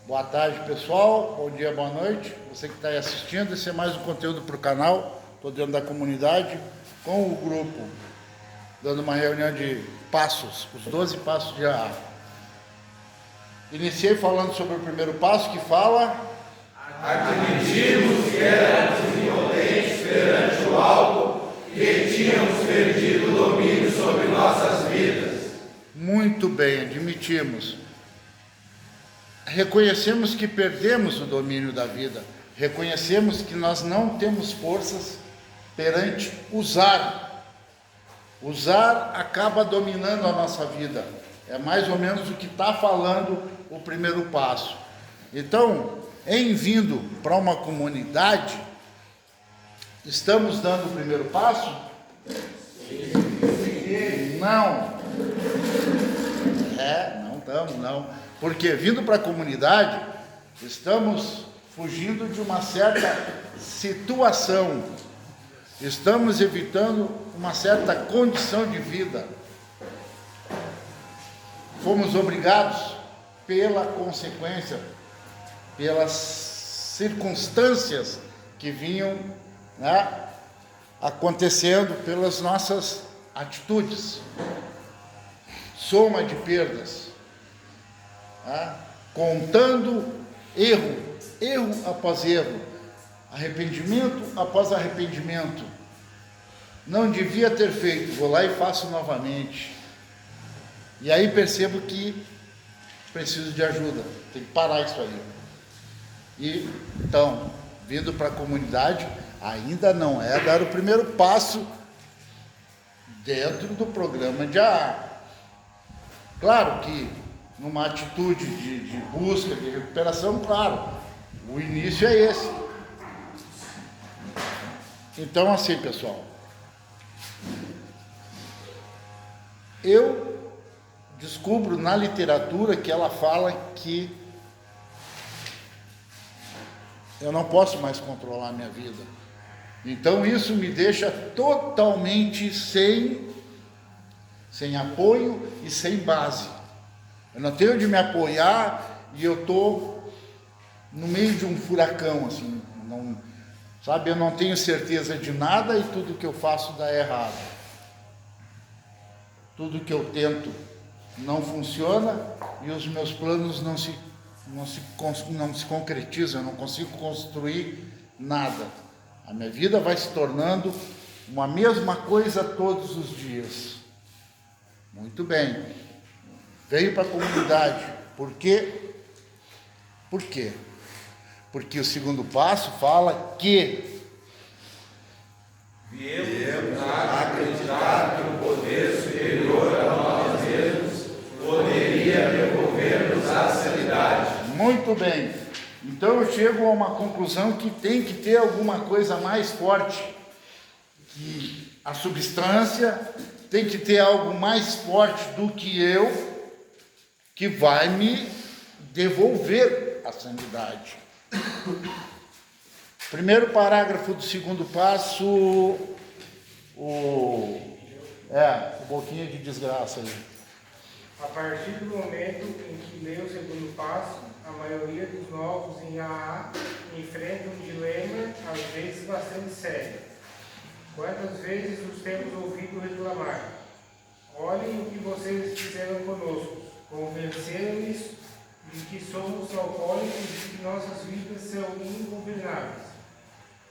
Boa tarde, pessoal. Bom dia, boa noite. Você que está aí assistindo, esse é mais um conteúdo para o canal. Estou dentro da comunidade com o grupo, dando uma reunião de passos, os 12 passos de AA. Iniciei falando sobre o primeiro passo, que fala: admitimos que éramos impotentes perante o algo e que tínhamos perdido o domínio sobre nossas vidas. Muito bem, admitimos. Reconhecemos que perdemos o domínio da vida. Reconhecemos que nós não temos forças perante usar. Usar acaba dominando a nossa vida. É mais ou menos o que está falando o primeiro passo. Então, em vindo para uma comunidade, estamos dando o primeiro passo? Não. Não estamos, não. Porque vindo para a comunidade, estamos fugindo de uma certa situação. Estamos evitando uma certa condição de vida. Fomos obrigados pela consequência, pelas circunstâncias que vinham, acontecendo, pelas nossas atitudes. Soma de perdas. Contando erro após erro, arrependimento após arrependimento. Não devia ter feito, vou lá e faço novamente. E aí percebo que preciso de ajuda, tem que parar isso aí. E então, vindo para a comunidade, ainda não é dar o primeiro passo dentro do programa de AA. Claro que numa atitude de busca, de recuperação, claro, o início é esse. Então, assim, pessoal, eu descubro na literatura que ela fala que eu não posso mais controlar a minha vida. Então, isso me deixa totalmente sem apoio e sem base. Eu não tenho onde me apoiar e eu estou no meio de um furacão, assim, eu não tenho certeza de nada e tudo que eu faço dá errado. Tudo que eu tento não funciona e os meus planos não se concretizam, eu não consigo construir nada. A minha vida vai se tornando uma mesma coisa todos os dias. Muito bem. Veio para a comunidade. Por quê? Por quê? Porque o segundo passo fala que viemos a acreditar que o poder superior a nós mesmos poderia devolver-nos a sanidade. Muito bem. Então eu chego a uma conclusão que tem que ter alguma coisa mais forte que a substância, tem que ter algo mais forte do que eu, que vai me devolver a sanidade. Primeiro parágrafo do segundo passo, o boquinha de desgraça ali. A partir do momento em que lê o segundo passo, a maioria dos novos em AA enfrenta um dilema, às vezes bastante sério. Quantas vezes os temos ouvido reclamar? Olhem o que vocês fizeram conosco. Convenceram-nos de que somos alcoólicos e que nossas vidas são ingovernáveis,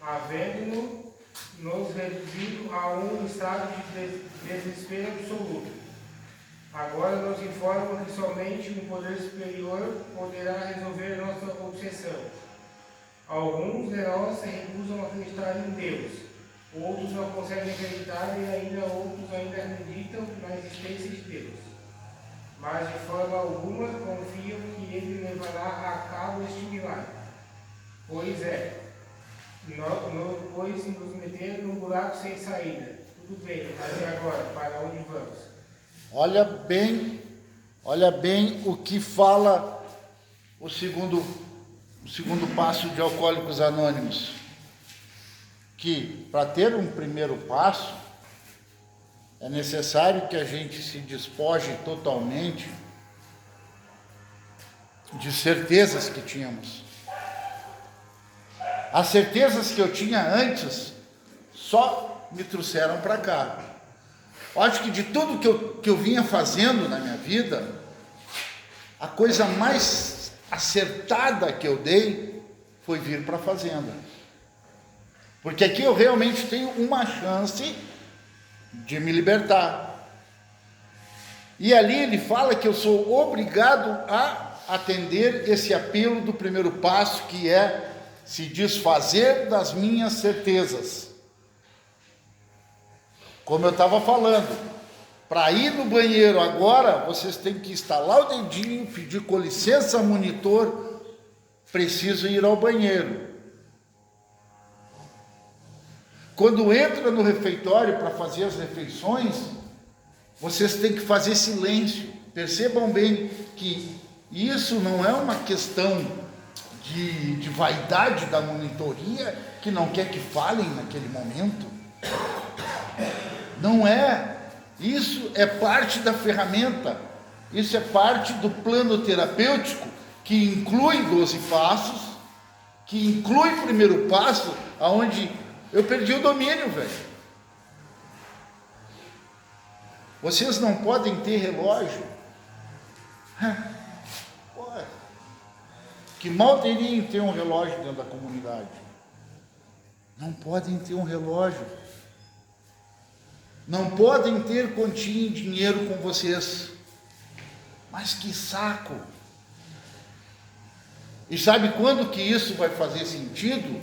havendo-nos reduzido a um estado de desespero absoluto. Agora nos informam que somente um poder superior poderá resolver nossa obsessão. Alguns de nós se recusam a acreditar em Deus, outros não conseguem acreditar e outros ainda acreditam na existência de Deus. Mas de forma alguma confiam que ele levará a cabo este milagre. Pois nos meter num buraco sem saída. Tudo bem, mas e agora? Para onde vamos? Olha bem o que fala o segundo passo de Alcoólicos Anônimos. Que para ter um primeiro passo, é necessário que a gente se despoje totalmente de certezas que tínhamos. As certezas que eu tinha antes só me trouxeram para cá. Eu acho que de tudo que eu vinha fazendo na minha vida, a coisa mais acertada que eu dei foi vir para a fazenda. Porque aqui eu realmente tenho uma chance de me libertar. E ali ele fala que eu sou obrigado a atender esse apelo do primeiro passo, que é se desfazer das minhas certezas. Como eu estava falando, para ir no banheiro agora, vocês têm que instalar o dedinho, pedir com licença, monitor, preciso ir ao banheiro. Quando entra no refeitório para fazer as refeições, vocês têm que fazer silêncio. Percebam bem que isso não é uma questão de vaidade da monitoria, que não quer que falem naquele momento. Não é. Isso é parte da ferramenta. Isso é parte do plano terapêutico, que inclui 12 passos, que inclui o primeiro passo, aonde eu perdi o domínio, velho. Vocês não podem ter relógio. Que mal teriam ter um relógio dentro da comunidade. Não podem ter um relógio. Não podem ter continha em dinheiro com vocês. Mas que saco! E sabe quando que isso vai fazer sentido?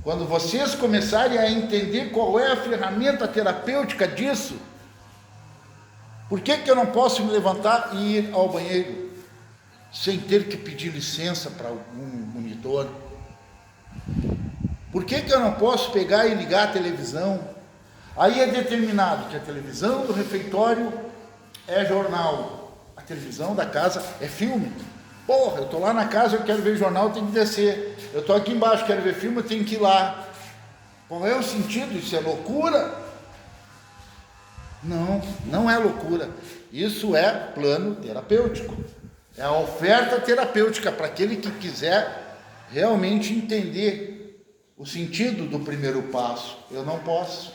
Quando vocês começarem a entender qual é a ferramenta terapêutica disso. Por que eu não posso me levantar e ir ao banheiro sem ter que pedir licença para algum monitor? Por que eu não posso pegar e ligar a televisão? Aí é determinado que a televisão do refeitório é jornal, a televisão da casa é filme. Porra, eu estou lá na casa, eu quero ver jornal, eu tenho que descer. Eu estou aqui embaixo, quero ver filme, eu tenho que ir lá. Qual é o sentido? Isso é loucura? Não, não é loucura. Isso é plano terapêutico. É a oferta terapêutica para aquele que quiser realmente entender o sentido do primeiro passo. Eu não posso.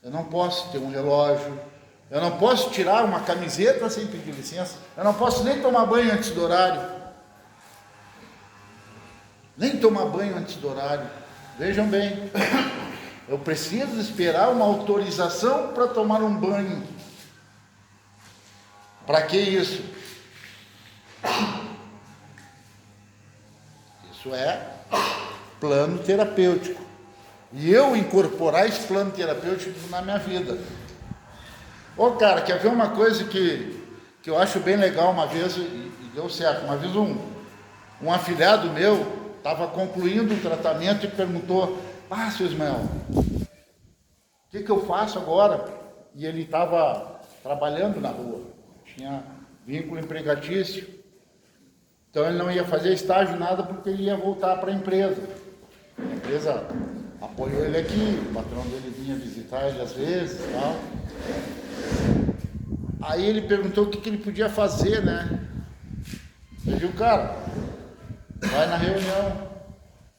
Eu não posso ter um relógio. Eu não posso tirar uma camiseta sem pedir licença. Eu não posso nem tomar banho antes do horário. Nem tomar banho antes do horário. Vejam bem. Eu preciso esperar uma autorização para tomar um banho. Para que isso? Isso é plano terapêutico. E eu incorporar esse plano terapêutico na minha vida. Ô cara, quer ver uma coisa que eu acho bem legal uma vez, e deu certo. Uma vez um afilhado meu estava concluindo o tratamento e perguntou: seu Ismael, o que eu faço agora? E ele estava trabalhando na rua, tinha vínculo empregatício, então ele não ia fazer estágio, nada, porque ele ia voltar para a empresa. A empresa apoiou ele aqui, o patrão dele vinha visitar ele às vezes e tal. Aí ele perguntou o que ele podia fazer, né? Eu digo: cara, vai na reunião.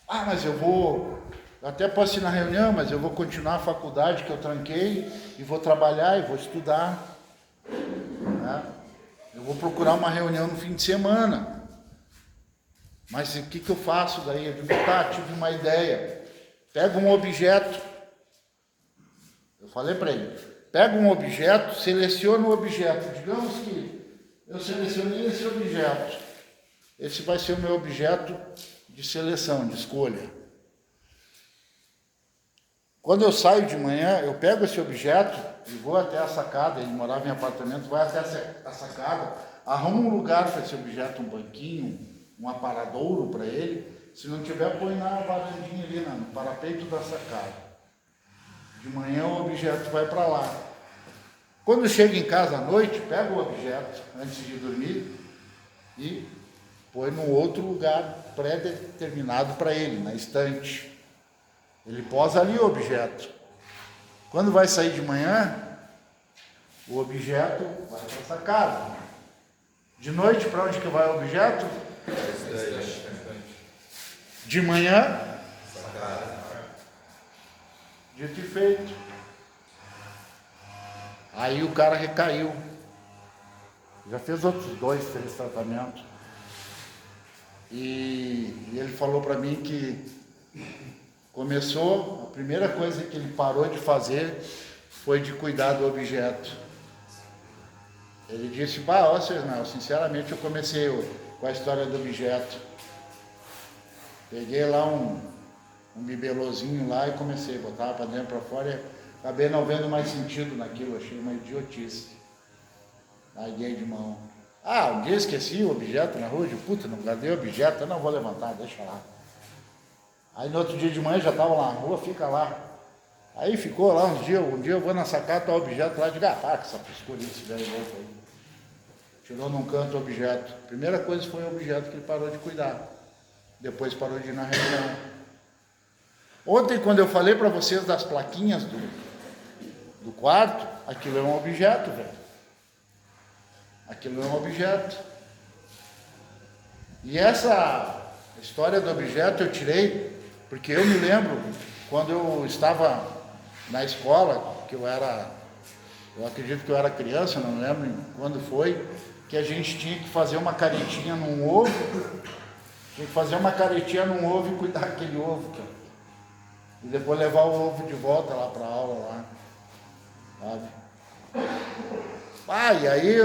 Mas eu até posso ir na reunião, mas eu vou continuar a faculdade que eu tranquei, e vou trabalhar, e vou estudar, né? Eu vou procurar uma reunião no fim de semana. Mas o que eu faço daí? Eu digo: tive uma ideia. Pega um objeto. Eu falei para ele: pega um objeto, seleciona o objeto. Digamos que eu selecionei esse objeto. Esse vai ser o meu objeto de seleção, de escolha. Quando eu saio de manhã, eu pego esse objeto e vou até a sacada. Ele morava em apartamento, vai até a sacada, arrumo um lugar para esse objeto, um banquinho, um aparadouro para ele. Se não tiver, põe na varandinha ali, no parapeito da sacada. De manhã o objeto vai para lá. Quando chega em casa à noite, pega o objeto antes de dormir e põe num outro lugar pré-determinado para ele, na estante. Ele posa ali o objeto. Quando vai sair de manhã, o objeto vai para a sacada. De noite, para onde que vai o objeto? De manhã? Dito e feito. Aí o cara recaiu. Já fez outros 2, 3 tratamentos. E ele falou para mim que começou, a primeira coisa que ele parou de fazer foi de cuidar do objeto. Ele disse, ó, sinceramente eu comecei com a história do objeto. Peguei lá um bibelozinho lá e comecei a botar para dentro, para fora, e acabei não vendo mais sentido naquilo, achei uma idiotice. Larguei de mão. Um dia esqueci o objeto na rua, puta, não guardei o objeto, eu não vou levantar, deixa lá. Aí no outro dia de manhã já estava lá na rua, fica lá. Aí ficou lá uns dias, um dia eu vou na sacada, tá o objeto lá, digo, para com essa frescurice velho louco aí. Tirou num canto o objeto. Primeira coisa foi o objeto que ele parou de cuidar. Depois parou de ir na reunião. Ontem, quando eu falei para vocês das plaquinhas do quarto, aquilo é um objeto, velho. Aquilo é um objeto. E essa história do objeto eu tirei, porque eu me lembro, quando eu estava na escola, eu acredito que eu era criança, não lembro quando foi, que a gente tinha que fazer uma caretinha num ovo, tinha que fazer uma caretinha num ovo e cuidar daquele ovo, cara. E depois levar o ovo de volta lá para a aula, lá, sabe? E aí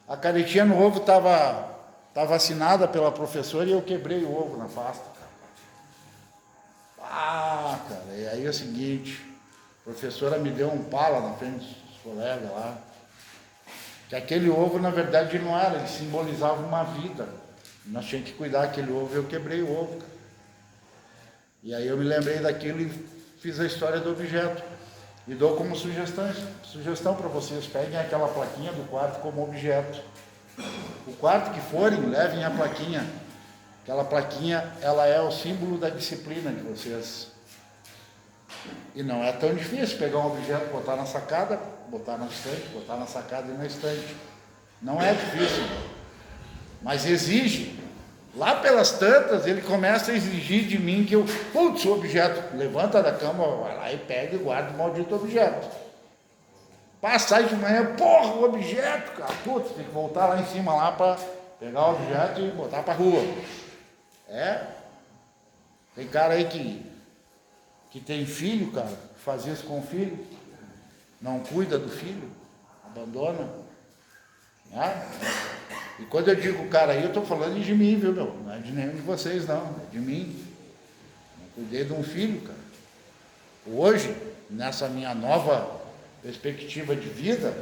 a caretinha no ovo estava assinada pela professora e eu quebrei o ovo na pasta, cara. E aí é o seguinte, a professora me deu um pala na frente dos colegas lá, que aquele ovo, na verdade, não era, ele simbolizava uma vida. Nós tínhamos que cuidar daquele ovo e eu quebrei o ovo, cara. E aí eu me lembrei daquilo e fiz a história do objeto. E dou como sugestão para vocês, peguem aquela plaquinha do quarto como objeto. O quarto que forem, levem a plaquinha. Aquela plaquinha, ela é o símbolo da disciplina de vocês. E não é tão difícil pegar um objeto, botar na sacada, botar na estante, botar na sacada e na estante. Não é difícil. Mas exige. Lá pelas tantas, ele começa a exigir de mim que eu, o objeto, levanta da cama, vai lá e pega e guarda o maldito objeto. Passar de manhã, o objeto, cara, tem que voltar lá em cima lá para pegar o objeto e botar para rua. Tem cara aí que tem filho, cara, faz isso com o filho, não cuida do filho, abandona. E quando eu digo cara aí, eu estou falando de mim, viu, meu? Não é de nenhum de vocês, não, é de mim. Eu cuidei de um filho, cara. Hoje, nessa minha nova perspectiva de vida,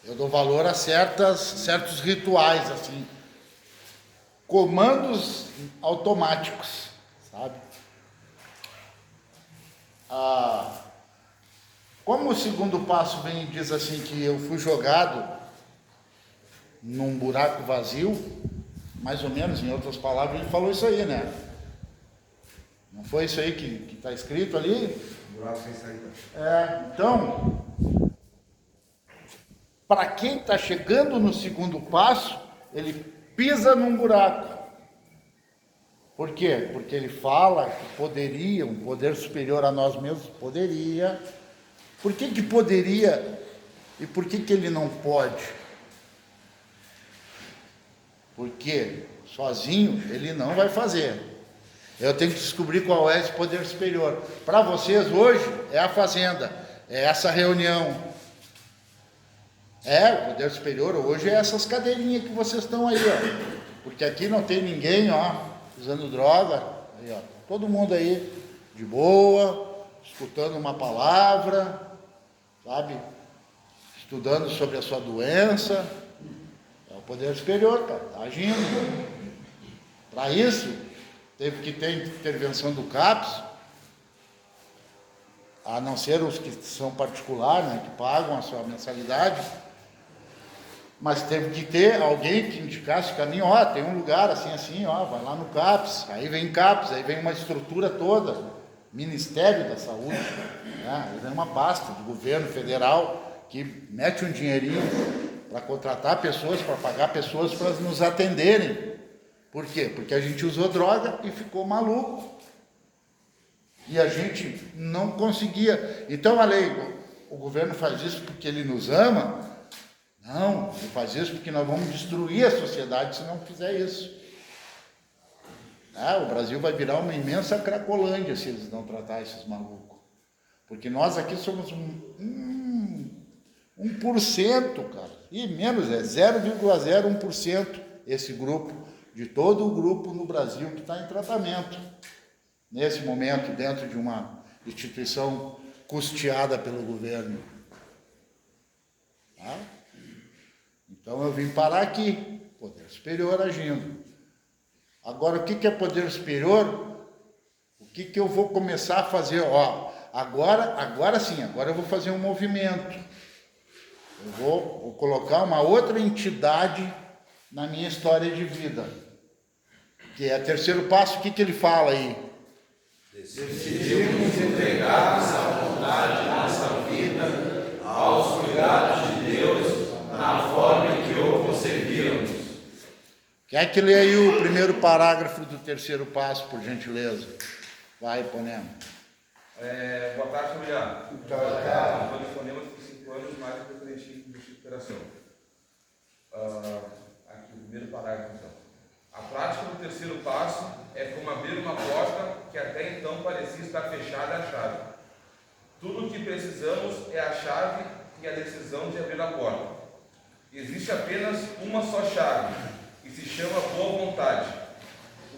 eu dou valor a certos rituais, assim, comandos automáticos, sabe? Como o segundo passo vem e diz assim que eu fui jogado num buraco vazio, mais ou menos, em outras palavras, ele falou isso aí, né? Não foi isso aí que está escrito ali? Buraco sem saída. Então, para quem está chegando no segundo passo, ele pisa num buraco. Por quê? Porque ele fala que poderia, um poder superior a nós mesmos, poderia. Por que poderia e por que ele não pode? Porque sozinho ele não vai fazer. Eu tenho que descobrir qual é esse poder superior. Para vocês hoje é a fazenda, é essa reunião. O poder superior hoje é essas cadeirinhas que vocês estão aí, ó. Porque aqui não tem ninguém, usando droga. Aí, todo mundo aí de boa, escutando uma palavra, sabe? Estudando sobre a sua doença. É o poder superior, cara, tá agindo. Para isso, teve que ter intervenção do CAPS, a não ser os que são particulares, né, que pagam a sua mensalidade, mas teve que ter alguém que indicasse o caminho, tem um lugar assim, vai lá no CAPS, aí vem CAPS, aí vem uma estrutura toda, Ministério da Saúde, né, aí vem uma pasta do governo federal que mete um dinheirinho para contratar pessoas, para pagar pessoas para nos atenderem. Por quê? Porque a gente usou droga e ficou maluco. E a gente não conseguia. Então a lei, o governo faz isso porque ele nos ama? Não, ele faz isso porque nós vamos destruir a sociedade se não fizer isso. O Brasil vai virar uma imensa cracolândia se eles não tratar esses malucos. Porque nós aqui somos 1%, cara. E menos, 0,01% esse grupo, de todo o grupo no Brasil que está em tratamento. Nesse momento, dentro de uma instituição custeada pelo governo. Tá? Então eu vim parar aqui, poder superior agindo. Agora, o que é poder superior? O que eu vou começar a fazer? Agora sim, agora eu vou fazer um movimento. Eu vou colocar uma outra entidade na minha história de vida. Que é o terceiro passo, o que ele fala aí? Decidimos entregar nossa vontade, nossa vida aos cuidados de Deus, na forma que o concebíamos. Quer que leia aí o primeiro parágrafo do terceiro passo, por gentileza? Vai, Ponema. Boa tarde, familiar. Boa tarde. Antônio Fonema, de 5 anos, mais independente de recuperação. Aqui o primeiro parágrafo, então. A prática do terceiro passo é como abrir uma porta que até então parecia estar fechada à chave. Tudo o que precisamos é a chave e a decisão de abrir a porta. Existe apenas uma só chave, e se chama boa vontade.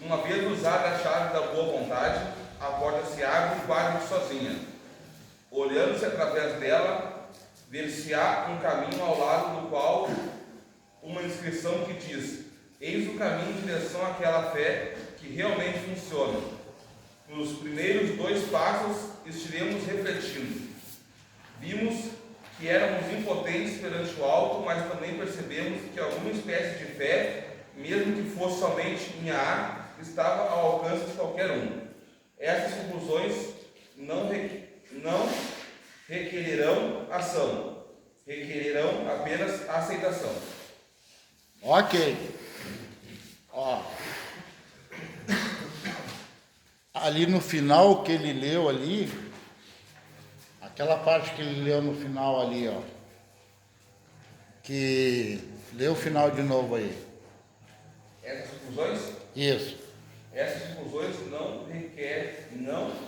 Uma vez usada a chave da boa vontade, a porta se abre quase sozinha. Olhando-se através dela, ver-se-á um caminho ao lado do qual uma inscrição que diz: eis o caminho em direção àquela fé que realmente funciona. Nos primeiros 2 passos estivemos refletindo. Vimos que éramos impotentes perante o alto, mas também percebemos que alguma espécie de fé, mesmo que fosse somente em ar, estava ao alcance de qualquer um. Essas conclusões não requererão ação, requererão apenas aceitação. Ok. Ali no final que ele leu ali, aquela parte que ele leu no final ali, que lê o final de novo aí. Essas conclusões? Isso. Essas conclusões não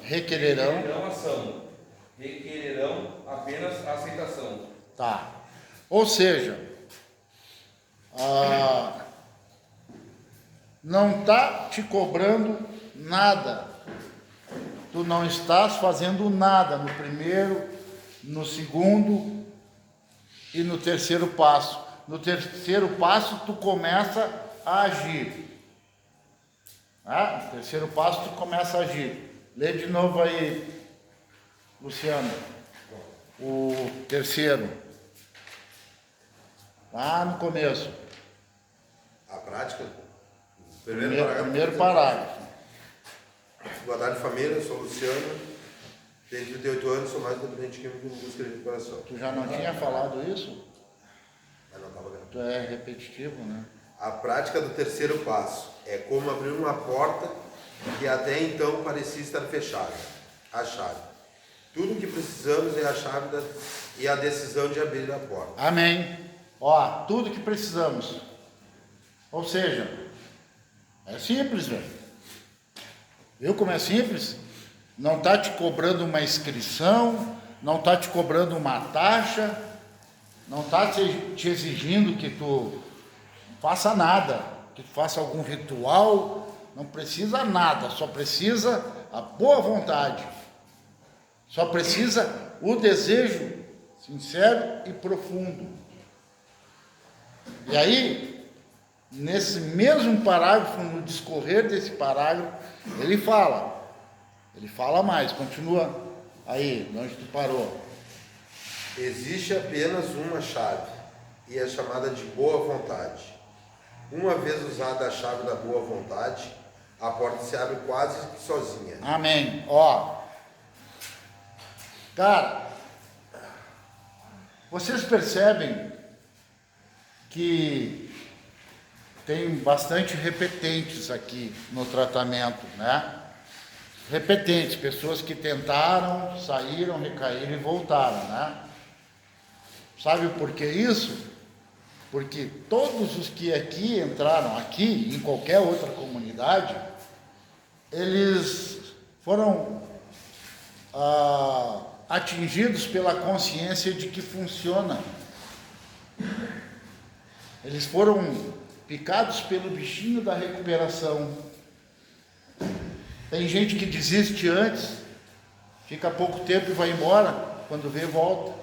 Requererão ação, requererão apenas aceitação. Tá. Ou seja, não está te cobrando nada. Tu não estás fazendo nada no primeiro, no segundo e no terceiro passo. No terceiro passo, tu começa a agir. No terceiro passo, tu começa a agir. Lê de novo aí, Luciano, o terceiro. Lá no começo. A prática? Primeiro parágrafo. Boa tarde, família. Sou Luciano. Tenho 38 anos, sou mais independente químico em busca de recuperação. Tu já não tinha falado isso? Mas não estava gravando. Tu é repetitivo, né? A prática do terceiro passo é como abrir uma porta que até então parecia estar fechada. A chave. Tudo o que precisamos é a chave e a decisão de abrir a porta. Amém. Tudo que precisamos. Ou seja, é simples, velho. Viu como é simples? Não está te cobrando uma inscrição, não está te cobrando uma taxa, não está te exigindo que tu faça nada, que tu faça algum ritual, não precisa nada, só precisa a boa vontade, só precisa o desejo sincero e profundo. E aí, nesse mesmo parágrafo, no discorrer desse parágrafo, ele fala mais, continua aí, onde tu parou. Existe apenas uma chave, e é chamada de boa vontade. Uma vez usada a chave da boa vontade, a porta se abre quase que sozinha. Amém. Cara, vocês percebem que tem bastante repetentes aqui no tratamento, né? Repetentes, pessoas que tentaram, saíram, recaíram e voltaram, né? Sabe por que isso? Porque todos os que aqui entraram, aqui, em qualquer outra comunidade, eles foram atingidos pela consciência de que funciona. Eles foram picados pelo bichinho da recuperação. Tem gente que desiste antes, fica pouco tempo e vai embora, quando vê, volta.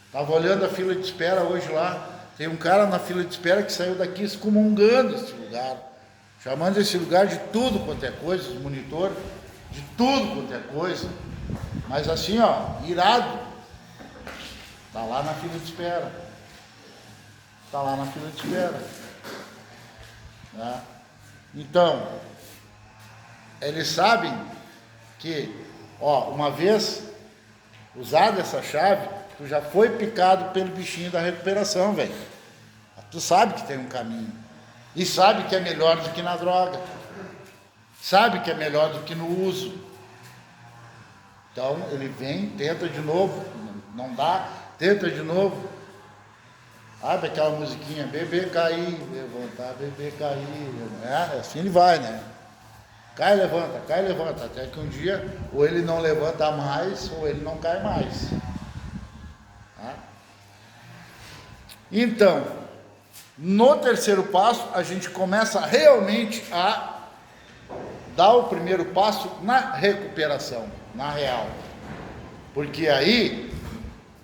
Estava olhando a fila de espera hoje lá, tem um cara na fila de espera que saiu daqui excomungando esse lugar, chamando esse lugar de tudo quanto é coisa, os monitor, de tudo quanto é coisa, mas assim, ó, irado, está lá na fila de espera, está lá na fila de espera, né? Então, eles sabem que, ó, uma vez usada essa chave, tu já foi picado pelo bichinho da recuperação, velho. Tu sabe que tem um caminho. E sabe que é melhor do que na droga. Sabe que é melhor do que no uso. Então, ele vem, tenta de novo. Não dá, tenta de novo. Sabe aquela musiquinha, beber, cair, levantar, beber, cair. É, assim ele vai, né? Cai, levanta. Até que um dia, ou ele não levanta mais, ou ele não cai mais. Então, no terceiro passo, a gente começa realmente a dar o primeiro passo na recuperação, na real. Porque aí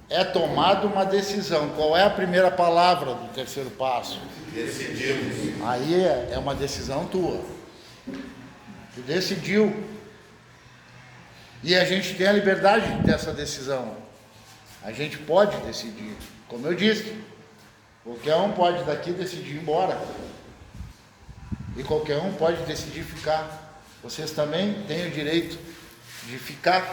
é tomada uma decisão. Qual é a primeira palavra do terceiro passo? Decidimos. Aí é uma decisão tua. Tu decidiu. E a gente tem a liberdade dessa decisão. A gente pode decidir. Como eu disse, qualquer um pode daqui decidir ir embora. E qualquer um pode decidir ficar. Vocês também têm o direito de ficar.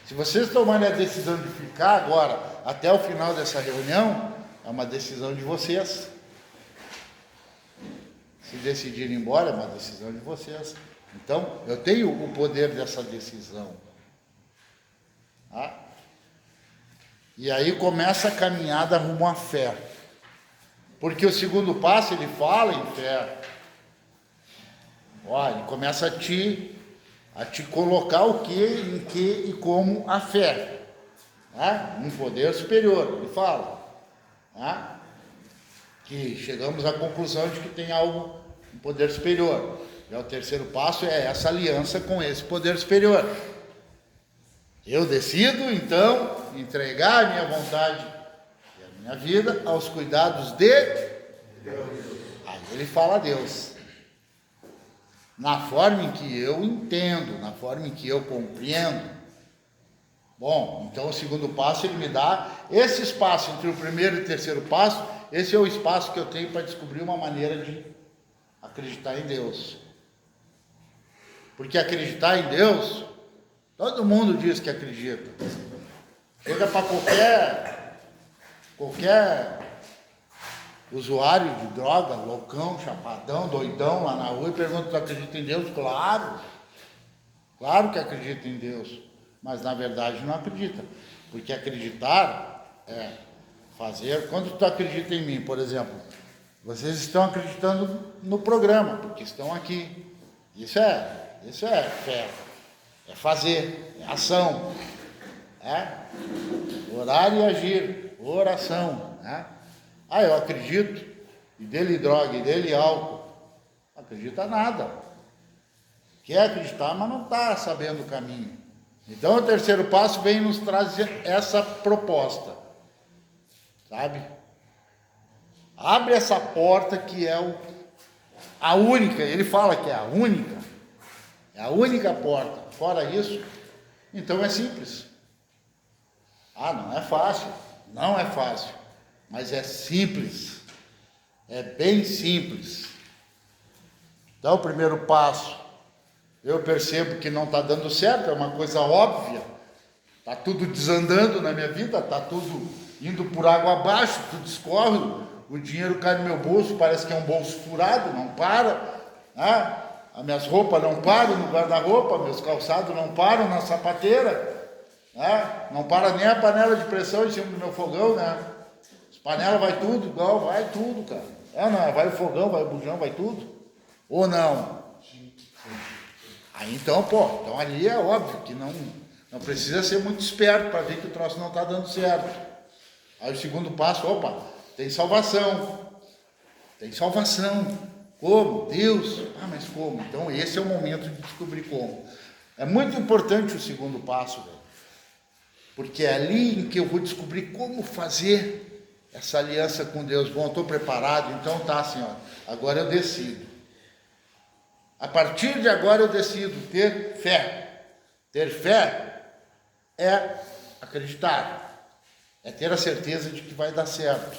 Se vocês tomarem a decisão de ficar agora, até o final dessa reunião, é uma decisão de vocês. Se decidirem ir embora, é uma decisão de vocês. Então, eu tenho o poder dessa decisão. Tá? E aí começa a caminhada rumo à fé. Porque o segundo passo, ele fala em fé. Ó, ele começa a te colocar o que, em que e como a fé. Tá? Um poder superior, ele fala. Tá? Que chegamos à conclusão de que tem algo, um poder superior. E o terceiro passo é essa aliança com esse poder superior. Eu decido, então, entregar a minha vontade e a minha vida aos cuidados de Deus. Aí ele fala a Deus. Na forma em que eu entendo, na forma em que eu compreendo. Bom, então o segundo passo ele me dá esse espaço entre o primeiro e o terceiro passo. Esse é o espaço que eu tenho para descobrir uma maneira de acreditar em Deus. Porque acreditar em Deus, todo mundo diz que acredita. Chega para qualquer usuário de droga, loucão, chapadão, doidão lá na rua e pergunta: tu acredita em Deus? Claro que acredita em Deus, mas na verdade não acredita. Porque acreditar é fazer. Quando tu acredita em mim, por exemplo, vocês estão acreditando no programa, porque estão aqui. Isso é fé, é fazer, é ação, orar e agir, oração, eu acredito, e dele droga, e dele álcool, não acredita nada, quer acreditar, mas não está sabendo o caminho. Então o terceiro passo vem nos trazer essa proposta, sabe? Abre essa porta que é a única, ele fala que é a única porta. Fora isso, então é simples. Não é fácil, mas é simples, é bem simples. Então o primeiro passo, eu percebo que não está dando certo, é uma coisa óbvia, está tudo desandando na minha vida, está tudo indo por água abaixo, tu discorre, o dinheiro cai no meu bolso, parece que é um bolso furado, não para, né? As minhas roupas não param no guarda-roupa, meus calçados não param na sapateira, né? Não para nem a panela de pressão em cima do meu fogão, né? As panelas vai tudo, igual, vai tudo, cara. Não, vai o fogão, vai o bujão, vai tudo. Ou não? Aí então, então ali é óbvio que não precisa ser muito esperto para ver que o troço não está dando certo. Aí o segundo passo, tem salvação. Tem salvação. Como? Deus. Mas como? Então esse é o momento de descobrir como. É muito importante o segundo passo, velho. Porque é ali em que eu vou descobrir como fazer essa aliança com Deus. Bom, eu estou preparado, então tá, Senhor. Agora eu decido. A partir de agora eu decido ter fé. Ter fé é acreditar. É ter a certeza de que vai dar certo.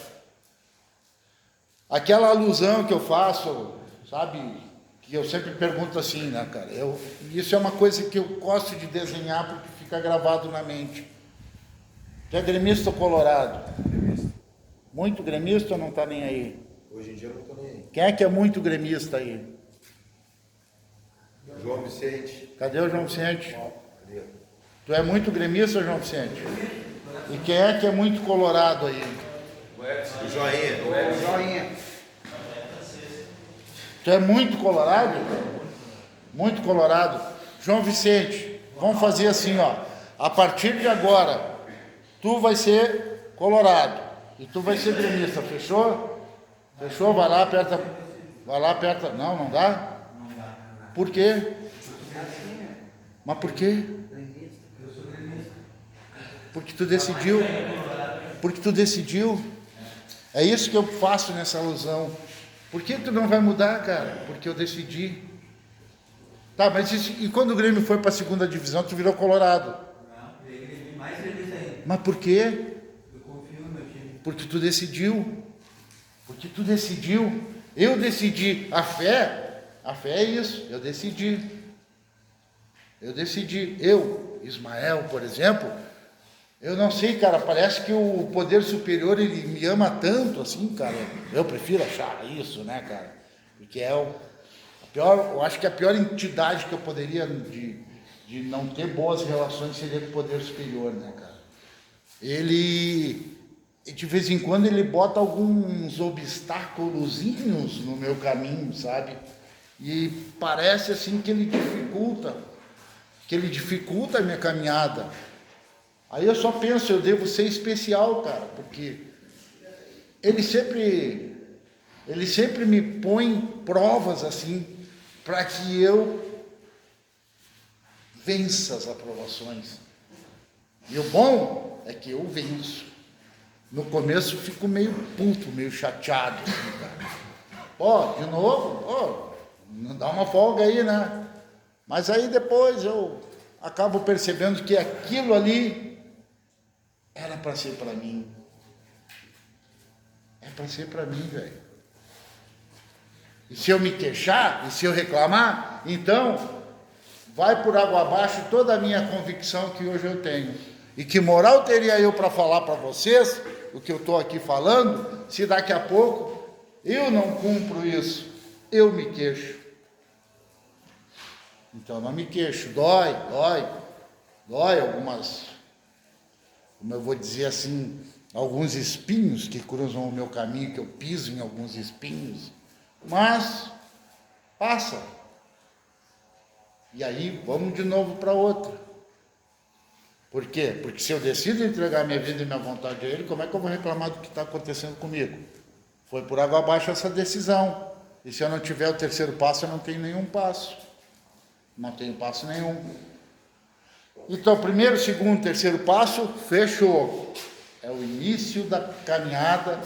Aquela alusão que eu faço, sabe, que eu sempre pergunto assim, né, cara? Isso é uma coisa que eu gosto de desenhar porque fica gravado na mente. Tu é gremista ou colorado? Gremista. Muito gremista ou não tá nem aí? Hoje em dia eu não estou nem aí. Quem é que é muito gremista aí? João Vicente. Cadê o João Vicente? Cadê? Tu é muito gremista, João Vicente? E quem é que é muito colorado aí? O Joinha. Joinha. Tu é muito colorado? Muito colorado. João Vicente, vamos fazer assim, ó. A partir de agora, tu vai ser colorado e tu vai ser gremista, fechou? Fechou? Vai lá, aperta. Vai lá, aperta. Não dá? Por quê? Mas por quê? Porque tu decidiu. Porque tu decidiu. É isso que eu faço nessa alusão. Por que tu não vai mudar, cara? Porque eu decidi. Tá, mas e quando o Grêmio foi para a segunda divisão, tu virou colorado? Não, ele mais feliz ainda. Mas por quê? Eu confio no meu time. Porque tu decidiu. Porque tu decidiu. Eu decidi. A fé é isso. Eu decidi. Eu, Ismael, por exemplo, eu não sei, cara, parece que o poder superior, ele me ama tanto, assim, cara. Eu prefiro achar isso, né, cara? Porque é a pior, eu acho que a pior entidade que eu poderia de não ter boas relações seria com o poder superior, né, cara? Ele, de vez em quando, ele bota alguns obstáculozinhos no meu caminho, sabe? E parece, assim, que ele dificulta a minha caminhada. Aí eu só penso, eu devo ser especial, cara, porque ele sempre me põe provas assim, para que eu vença as aprovações. E o bom é que eu venço. No começo fico meio puto, meio chateado, assim, cara. De novo, não dá uma folga aí, né? Mas aí depois eu acabo percebendo que aquilo ali era para ser para mim. É para ser para mim, velho. E se eu me queixar, e se eu reclamar, então vai por água abaixo toda a minha convicção que hoje eu tenho. E que moral teria eu para falar para vocês o que eu estou aqui falando, se daqui a pouco eu não cumpro isso, eu me queixo. Então não me queixo, dói algumas, como eu vou dizer assim, alguns espinhos que cruzam o meu caminho, que eu piso em alguns espinhos, mas passa. E aí vamos de novo para outra. Por quê? Porque se eu decido entregar minha vida e minha vontade a Ele, como é que eu vou reclamar do que está acontecendo comigo? Foi por água abaixo essa decisão. E se eu não tiver o terceiro passo, eu não tenho nenhum passo. Não tenho passo nenhum. Então, primeiro, segundo, terceiro passo, fechou. É o início da caminhada,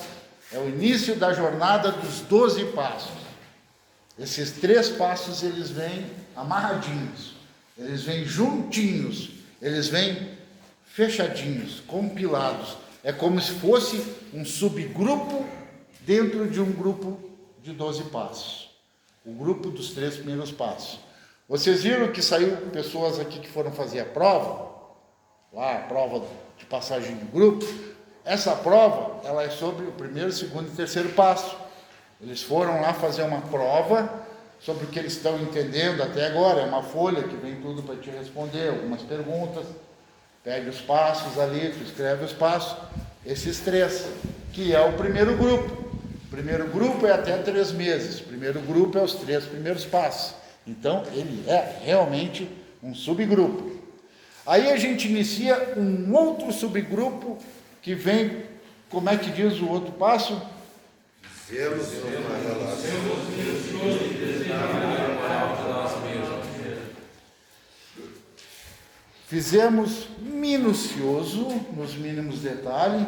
é o início da jornada dos 12 passos. Esses 3 passos, eles vêm amarradinhos, eles vêm juntinhos, eles vêm fechadinhos, compilados. É como se fosse um subgrupo dentro de um grupo de 12 passos. O grupo dos 3 primeiros passos. Vocês viram que saiu pessoas aqui que foram fazer a prova? Lá, a prova de passagem de grupo. essa prova, ela é sobre o primeiro, segundo e terceiro passo. Eles foram lá fazer uma prova sobre o que eles estão entendendo até agora. É uma folha que vem tudo para te responder, algumas perguntas. Pega os passos ali, tu escreve os passos. Esses 3, que é o primeiro grupo. O primeiro grupo é até 3 meses. O primeiro grupo é os 3 primeiros passos. Então, ele é realmente um subgrupo. Aí a gente inicia um outro subgrupo que vem, como é que diz o outro passo? Temos uma relação. Fizemos minucioso, nos mínimos detalhes,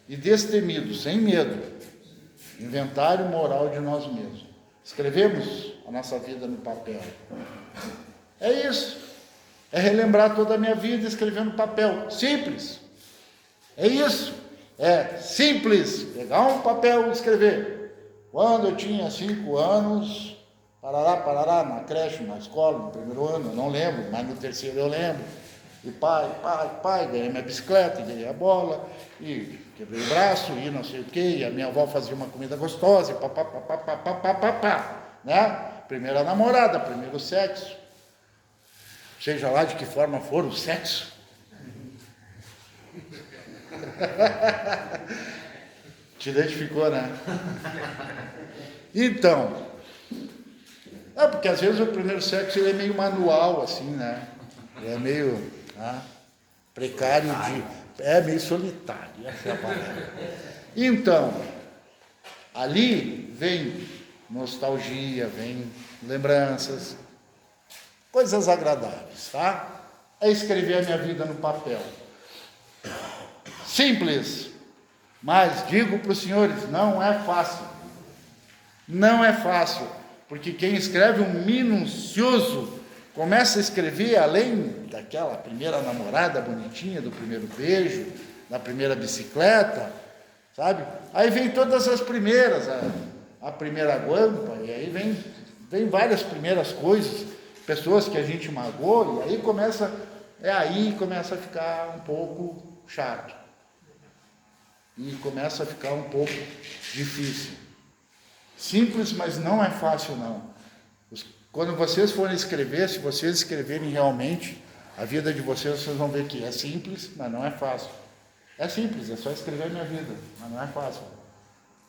e destemido, sem medo. Inventário moral de nós mesmos. Escrevemos a nossa vida no papel. É isso. É relembrar toda a minha vida e escrever no papel. Simples. É isso. É simples. Pegar um papel e escrever. Quando eu tinha 5 anos, parará, na creche, na escola, no primeiro ano, eu não lembro, mas no terceiro eu lembro. E pai, ganhei minha bicicleta, ganhei a bola, e quebrei o braço, e não sei o quê, e a minha avó fazia uma comida gostosa, e né? Primeira namorada, primeiro sexo. Seja lá de que forma for o sexo. Te identificou, né? Então, porque às vezes o primeiro sexo ele é meio manual, assim, né? Ele é meio precário, meio solitário, essa é a palavra. Então, ali vem nostalgia, vem lembranças, coisas agradáveis, tá? É escrever a minha vida no papel. Simples, mas digo para os senhores, não é fácil. Não é fácil, porque quem escreve um minucioso começa a escrever além daquela primeira namorada bonitinha, do primeiro beijo, da primeira bicicleta, sabe? Aí vem todas as primeiras, a primeira guampa, e aí vem várias primeiras coisas, pessoas que a gente magoou, e aí começa a ficar um pouco chato. E começa a ficar um pouco difícil. Simples, mas não é fácil, não. Quando vocês forem escrever, se vocês escreverem realmente a vida de vocês vão ver que é simples, mas não é fácil. É simples, é só escrever a minha vida, mas não é fácil.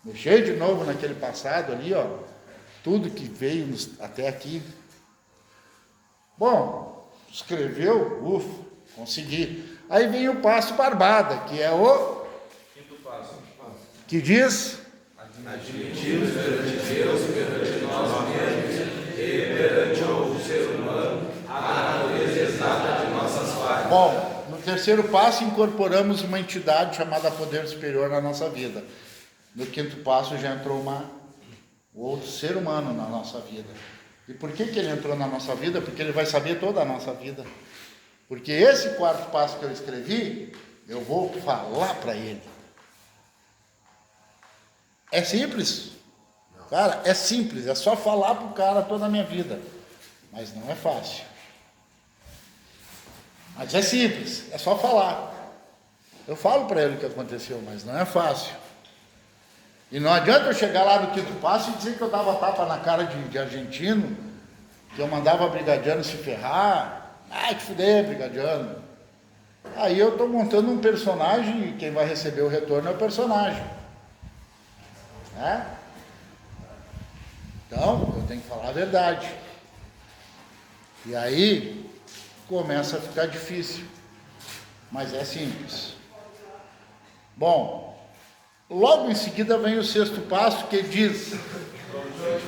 Mexer de novo naquele passado ali, tudo que veio até aqui. Bom, escreveu, consegui. Aí vem o passo barbada, que é o Quinto passo. que diz: Admitimos perante Deus, perante nós mesmos e perante o ser humano a natureza exata de nossas falhas. Bom, no terceiro passo incorporamos uma entidade chamada poder superior na nossa vida. No quinto passo já entrou o outro ser humano na nossa vida. E por que ele entrou na nossa vida? Porque ele vai saber toda a nossa vida. Porque esse quarto passo que eu escrevi, eu vou falar para ele. É simples? Cara, é simples, é só falar para o cara toda a minha vida. Mas não é fácil. Mas é simples, é só falar. Eu falo para ele o que aconteceu, mas não é fácil. E não adianta eu chegar lá no quinto passo e dizer que eu dava tapa na cara de argentino, que eu mandava brigadiano se ferrar. Ai, que fuder, brigadiano. Aí eu estou montando um personagem e quem vai receber o retorno é o personagem. Né? Então, eu tenho que falar a verdade. E aí começa a ficar difícil. Mas é simples. Bom, logo em seguida vem o sexto passo que diz: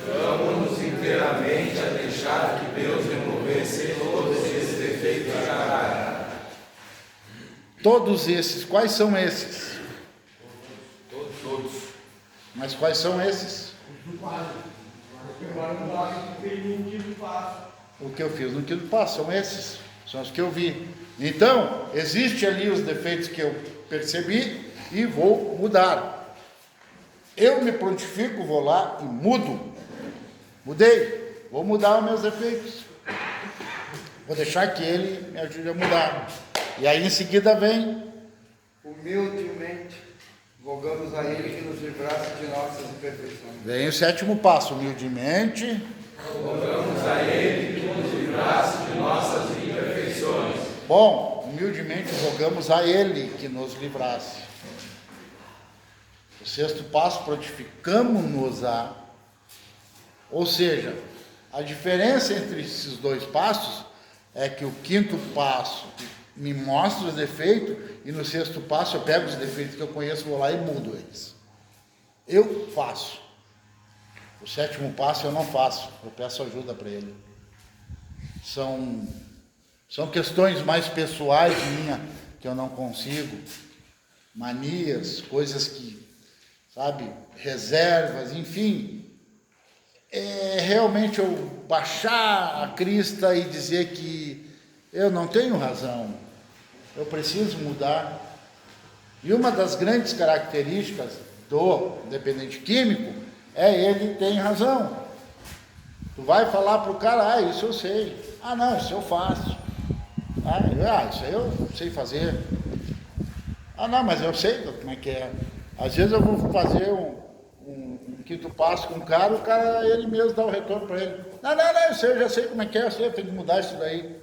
Vamos inteiramente a deixar que Deus removesse todos esses defeitos de caráter. Todos esses, quais são esses? Todos. Mas quais são esses? O que eu fiz no quinto passo, são esses, são os que eu vi. Então, existe ali os defeitos que eu percebi e vou mudar. Eu me prontifico, vou lá e mudo. Mudei, vou mudar os meus defeitos. Vou deixar que ele me ajude a mudar. E aí em seguida vem humildemente Rogamos a Ele que nos livrasse de nossas imperfeições. Vem o sétimo passo, humildemente. Rogamos a Ele que nos livrasse de nossas imperfeições. Bom, humildemente rogamos a Ele que nos livrasse. O sexto passo, prontificamos-nos-a. Ou seja, a diferença entre esses dois passos é que o quinto passo me mostra os defeitos e no sexto passo eu pego os defeitos que eu conheço, vou lá e mudo eles. Eu faço. O sétimo passo eu não faço, eu peço ajuda para ele. São questões mais pessoais minhas que eu não consigo, manias, coisas que, sabe, reservas, enfim. É realmente eu baixar a crista e dizer que eu não tenho razão, eu preciso mudar. E uma das grandes características do dependente químico é ele tem razão. Tu vai falar para o cara, isso eu sei. Não, isso eu faço. Isso aí eu sei fazer. Não, mas eu sei como é que é. Às vezes eu vou fazer um quinto passo com o cara, ele mesmo dá o retorno para ele. Não, isso aí eu já sei como é que é, eu tenho que mudar isso daí.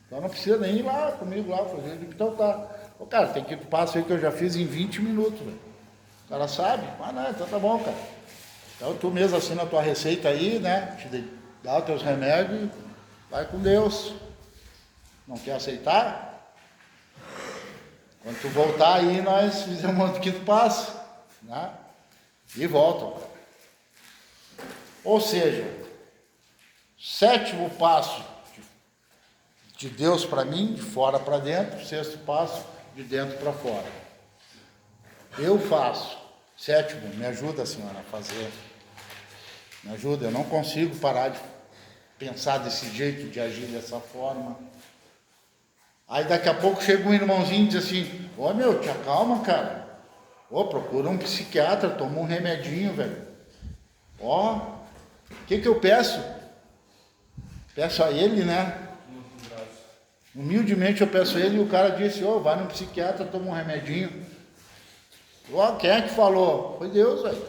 Então não precisa nem ir lá comigo lá fazer. Então tá. Cara, tem quinto passo aí que eu já fiz em 20 minutos, velho. O cara sabe? Não, então tá bom, cara. Então tu mesmo assina a tua receita aí, né? Dá os teus remédios e vai com Deus. Não quer aceitar? Quando tu voltar aí, nós fizemos o quinto passo, né? E voltam. Ou seja, sétimo passo de Deus para mim, de fora para dentro, sexto passo, de dentro para fora. Eu faço. Sétimo, me ajuda, senhora, a fazer. Me ajuda, eu não consigo parar de pensar desse jeito, de agir dessa forma. Aí daqui a pouco chega um irmãozinho e diz assim, te acalma, cara. Procura um psiquiatra, toma um remedinho, velho. O que eu peço? Peço a ele, né? Humildemente eu peço a ele e o cara disse, vai no psiquiatra, toma um remedinho. Quem é que falou? Foi Deus, velho.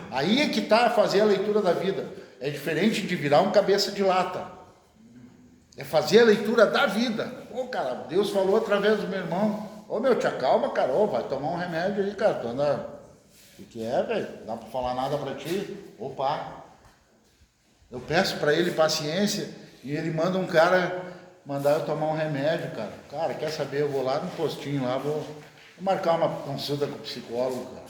Aí é que tá a fazer a leitura da vida. É diferente de virar um cabeça de lata. É fazer a leitura da vida. Cara, Deus falou através do meu irmão. Te acalma, cara. Vai tomar um remédio aí, cara. Tu anda... O que é, velho? Não dá pra falar nada pra ti? Eu peço pra ele paciência e ele manda um cara mandar eu tomar um remédio, cara. Cara, quer saber? Eu vou lá no postinho lá, vou marcar uma consulta com o psicólogo, cara.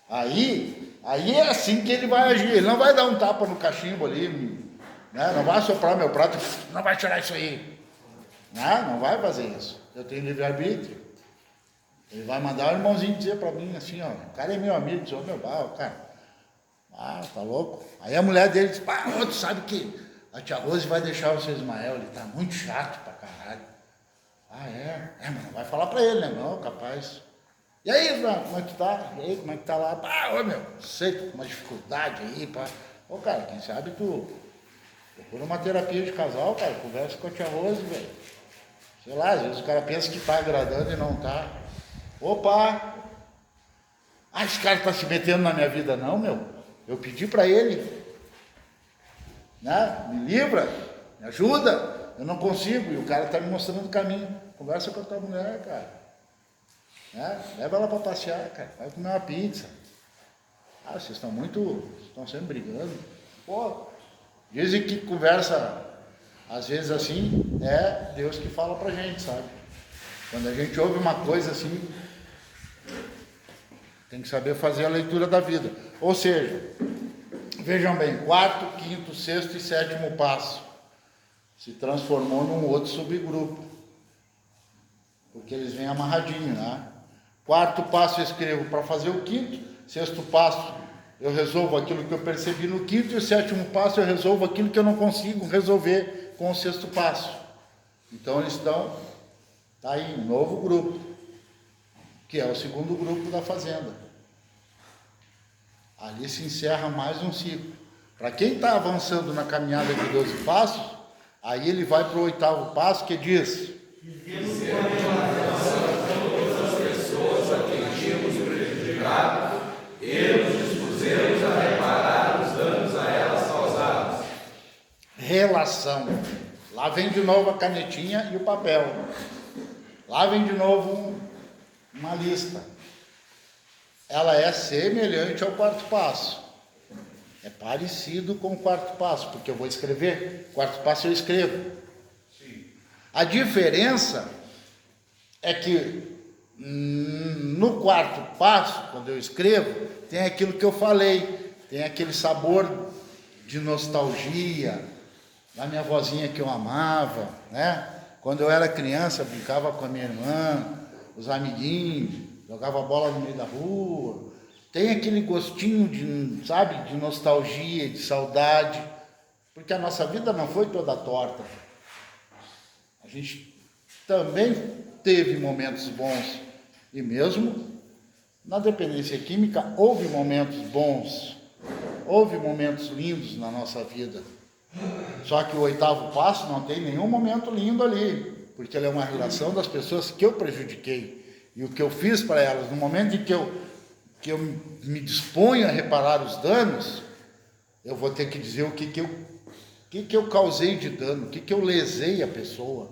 Aí é assim que ele vai agir. Ele não vai dar um tapa no cachimbo ali, né? Não vai soprar meu prato, não vai tirar isso aí. Não vai fazer isso. Eu tenho livre-arbítrio. Ele vai mandar o irmãozinho dizer pra mim assim, o cara é meu amigo, diz, cara, tá louco? Aí a mulher dele diz, tu sabe que a tia Rose vai deixar o seu Ismael, ele tá muito chato pra caralho. Mas não vai falar pra ele, né? Não, capaz. E aí, Fran, como é que tu tá? E aí, como é que tá lá? Sei, tô com uma dificuldade aí, pá. Cara, quem sabe tu procura uma terapia de casal, cara, conversa com a tia Rose, velho. Sei lá, às vezes o cara pensa que tá agradando e não tá. Esse cara tá se metendo na minha vida, não, meu. Eu pedi pra ele, né? Me livra, me ajuda. Eu não consigo, e o cara tá me mostrando o caminho. Conversa com a tua mulher, cara. Leva ela para passear, cara. Vai comer uma pizza. Vocês estão sempre brigando. Dizem que conversa, às vezes assim, é Deus que fala pra gente, sabe? Quando a gente ouve uma coisa assim, tem que saber fazer a leitura da vida. Ou seja, vejam bem, quarto, quinto, sexto e sétimo passo se transformou num outro subgrupo. Porque eles vêm amarradinhos, né? Quarto passo eu escrevo para fazer o quinto, sexto passo eu resolvo aquilo que eu percebi no quinto e o sétimo passo eu resolvo aquilo que eu não consigo resolver com o sexto passo. Então eles estão, tá aí, um novo grupo, que é o segundo grupo da fazenda. Ali se encerra mais um ciclo. Para quem está avançando na caminhada de 12 passos, aí ele vai para o oitavo passo que diz... relação. Lá vem de novo a canetinha e o papel. Lá vem de novo uma lista. Ela é semelhante ao quarto passo. É parecido com o quarto passo, porque eu vou escrever. Quarto passo eu escrevo. A diferença é que no quarto passo, quando eu escrevo, tem aquilo que eu falei, tem aquele sabor de nostalgia da minha vozinha que eu amava, né? Quando eu era criança, eu brincava com a minha irmã, os amiguinhos, jogava bola no meio da rua. Tem aquele gostinho de, sabe, de nostalgia, de saudade, porque a nossa vida não foi toda torta. A gente também teve momentos bons, e mesmo na dependência química houve momentos bons, houve momentos lindos na nossa vida. Só que o 8º passo não tem nenhum momento lindo ali, porque ele é uma relação das pessoas que eu prejudiquei. E o que eu fiz para elas, no momento em que eu me disponho a reparar os danos, eu vou ter que dizer o que eu causei de dano, o que eu lesei a pessoa,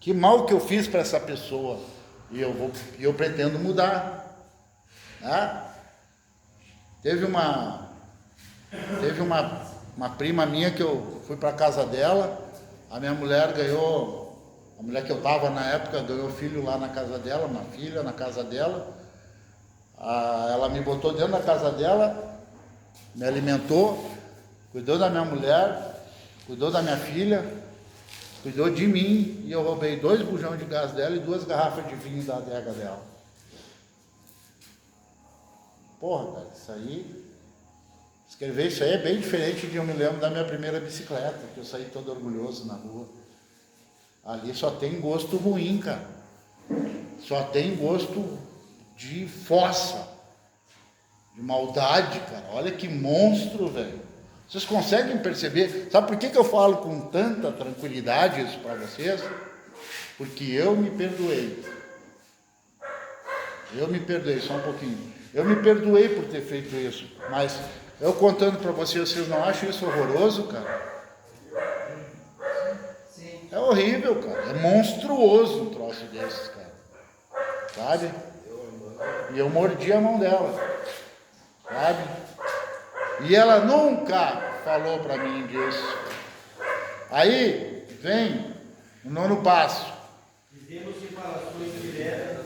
que mal que eu fiz para essa pessoa, e eu pretendo mudar. Né? Teve uma prima minha que eu fui para a casa dela, a minha mulher ganhou, a mulher que eu estava na época ganhou filho lá na casa dela, uma filha na casa dela. Ela me botou dentro da casa dela, me alimentou, cuidou da minha mulher, cuidou da minha filha, cuidou de mim, e eu roubei 2 bujões de gás dela e 2 garrafas de vinho da adega dela. Porra, cara, isso aí... Escrever isso aí é bem diferente de eu me lembro da minha primeira bicicleta, que eu saí todo orgulhoso na rua. Ali só tem gosto ruim, cara. Só tem gosto de fossa, de maldade, cara. Olha que monstro, velho. Vocês conseguem perceber? Sabe por que eu falo com tanta tranquilidade isso para vocês? Porque eu me perdoei. Eu me perdoei, só um pouquinho. Eu me perdoei por ter feito isso, mas eu contando para vocês não acham isso horroroso, cara? Sim. É horrível, cara. É monstruoso um troço desses, cara. Sabe? E eu mordi a mão dela. Sabe? E ela nunca falou para mim disso. Aí vem o 9º passo. Vivemos separações diretas.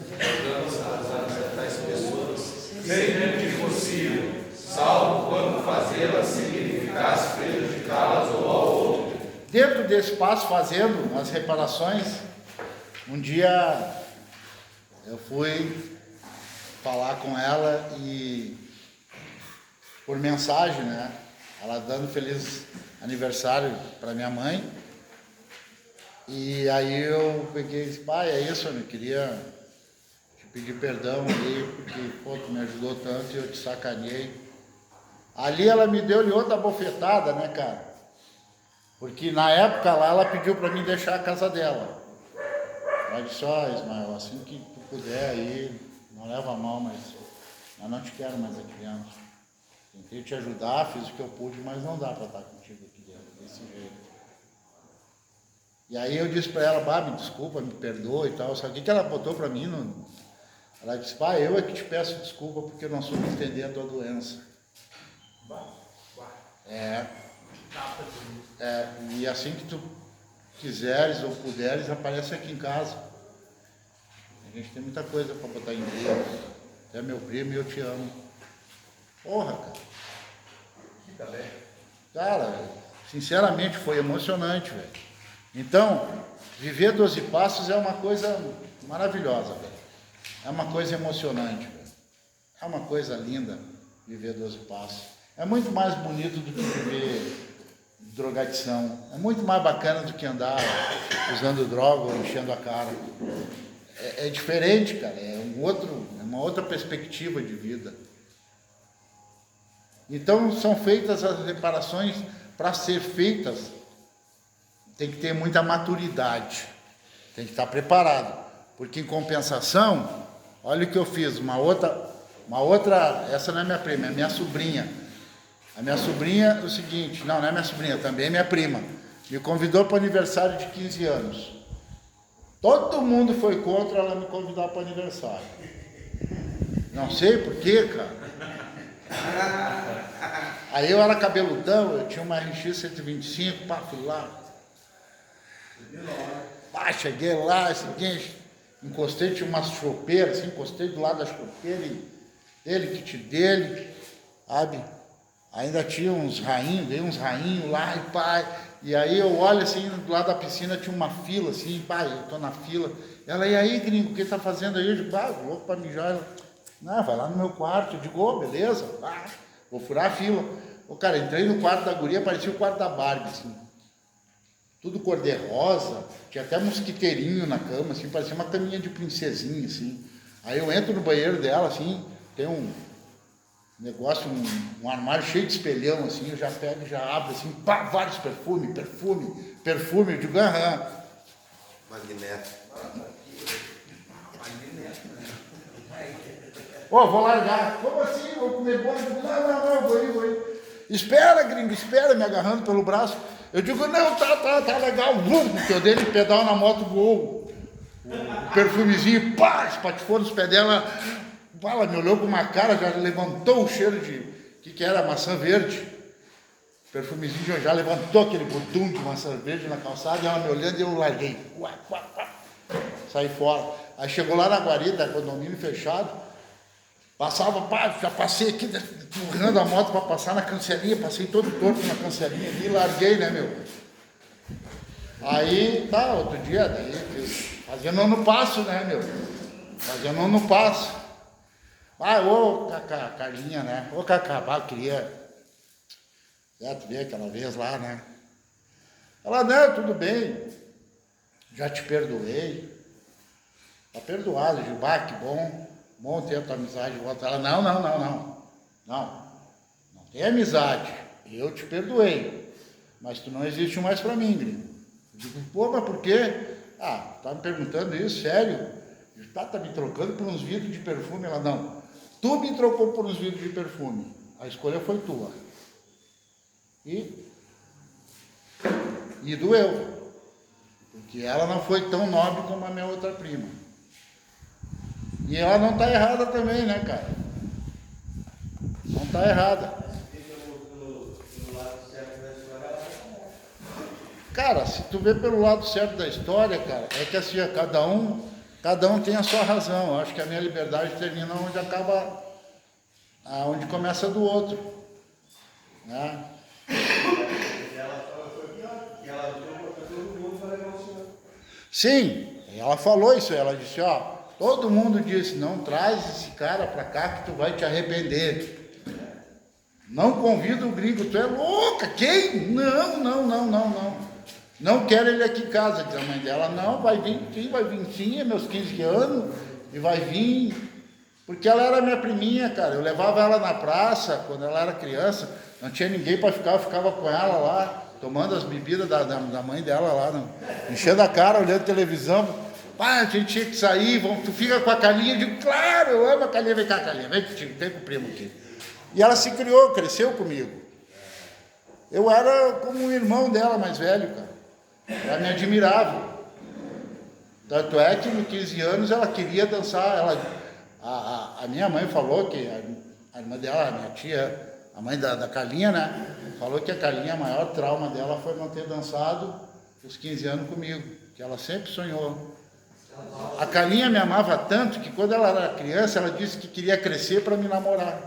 Das pessoas, sempre que possível, salvo quando fazê-las significasse prejudicá-las ou ao outro. Dentro desse passo, fazendo as reparações, um dia eu fui falar com ela e por mensagem, né? Ela dando feliz aniversário para minha mãe. E aí eu peguei e disse, pai, é isso, eu queria te pedir perdão ali, porque pô, tu me ajudou tanto e eu te sacaneei. Ali ela me deu-lhe outra bofetada, né, cara? Porque na época lá ela pediu para mim deixar a casa dela. Ela disse, ó, Ismael, assim que tu puder aí, não leva a mal, mas eu não te quero mais aqui dentro. Tentei te ajudar, fiz o que eu pude, mas não dá para estar contigo aqui dentro, desse jeito. E aí eu disse para ela, bah, me desculpa, me perdoa e tal. Sabe o que ela botou para mim? Ela disse, pai, eu é que te peço desculpa porque eu não soube entender a tua doença. E assim que tu quiseres ou puderes, aparece aqui em casa. A gente tem muita coisa para botar em dia. É meu primo e eu te amo. Porra, cara. Cara, sinceramente foi emocionante, velho. Então, viver 12 passos é uma coisa maravilhosa, velho. É uma coisa emocionante, velho. É uma coisa linda viver 12 passos. É muito mais bonito do que viver drogadição. É muito mais bacana do que andar usando droga ou enchendo a cara. É diferente, cara. É uma outra perspectiva de vida. Então, são feitas as reparações. Para ser feitas, tem que ter muita maturidade. Tem que estar preparado. Porque, em compensação, olha o que eu fiz. Uma outra, essa não é minha prima, é minha sobrinha. A minha sobrinha, o seguinte, não é minha sobrinha, também é minha prima. Me convidou para o aniversário de 15 anos. Todo mundo foi contra ela me convidar para o aniversário. Não sei porquê, cara. Aí eu era cabeludão, eu tinha uma RX 125, pá, fui lá. Pá, cheguei lá, encostei, tinha umas chopeiras, assim, encostei do lado da chopeira e ele, kit dele, sabe? Ainda tinha uns rainhos, veio uns rainhos lá e pá. E aí eu olho assim, do lado da piscina tinha uma fila, assim, pá, eu tô na fila. Ela, e aí, gringo, o que tá fazendo aí? Eu digo, louco pra mijar. Ela, não, vai lá no meu quarto. Eu digo, beleza, vou furar a fila. Cara, entrei no quarto da guria, parecia o quarto da Barbie, assim. Tudo cor-de-rosa, tinha até mosquiteirinho na cama, assim, parecia uma caminha de princesinha, assim. Aí eu entro no banheiro dela, assim, tem um negócio, um armário cheio de espelhão, assim, eu já pego e já abro, assim, pá, vários perfume. Eu digo, Magneto. vou largar. Como assim? Vou comer bolo? Eu digo, não, vou ir. Espera, gringo, espera, me agarrando pelo braço. Eu digo, não, tá legal. Porque eu dei ele pedal na moto, voou. O perfumezinho, pá, espatifou nos pés dela. Ela me olhou com uma cara, já levantou o cheiro de que era maçã verde. O perfumezinho já levantou aquele budum de maçã verde na calçada, e ela me olhando e eu larguei. Saí fora. Aí chegou lá na guarida, condomínio fechado, passava, já passei aqui, empurrando a moto para passar na cancelinha, passei todo torto na cancelinha ali, larguei, né, meu? Aí, outro dia, daí, fazendo ano passo, né, meu? Fazendo ano passo. Cacá, Carlinha, né? Cacá, eu queria... tu vê aquela vez lá, né? Ela, não, tudo bem, já te perdoei. Tá perdoado, Gilbar, que bom ter a tua amizade de volta. Ela, não tem amizade, eu te perdoei, mas tu não existe mais pra mim, gringo. Eu digo, mas por quê? Tá me perguntando isso, sério? Tá me trocando por uns vidros de perfume? Ela, não, tu me trocou por uns vidros de perfume, a escolha foi tua. E doeu, porque ela não foi tão nobre como a minha outra prima. E ela não está errada também, né, cara? Não está errada. Cara, se tu vê pelo lado certo da história, cara, é que assim, cada um tem a sua razão. Eu acho que a minha liberdade termina onde acaba, onde começa a do outro, né? Sim, ela falou isso, ela disse, todo mundo disse, não traz esse cara pra cá que tu vai te arrepender. Não convida o gringo, tu é louca, quem? Não. Não quero ele aqui em casa, diz a mãe dela. Não, vai vir sim, é meus 15 anos, e vai vir, porque ela era minha priminha, cara. Eu levava ela na praça, quando ela era criança, não tinha ninguém para ficar, eu ficava com ela lá, tomando as bebidas da mãe dela lá, enchendo a cara, olhando televisão. A gente tinha que sair, tu fica com a Carlinha? Eu digo, claro, eu amo a Carlinha, vem cá, Carlinha, vem com o primo aqui. E ela se criou, cresceu comigo. Eu era como um irmão dela mais velho, cara. Ela me admirava. Tanto é que, nos 15 anos, ela queria dançar. A minha mãe falou que, a irmã dela, a minha tia, a mãe da Carlinha, né? Falou que a Carlinha, o maior trauma dela foi não ter dançado os 15 anos comigo, que ela sempre sonhou. A Carlinha me amava tanto que, quando ela era criança, ela disse que queria crescer para me namorar.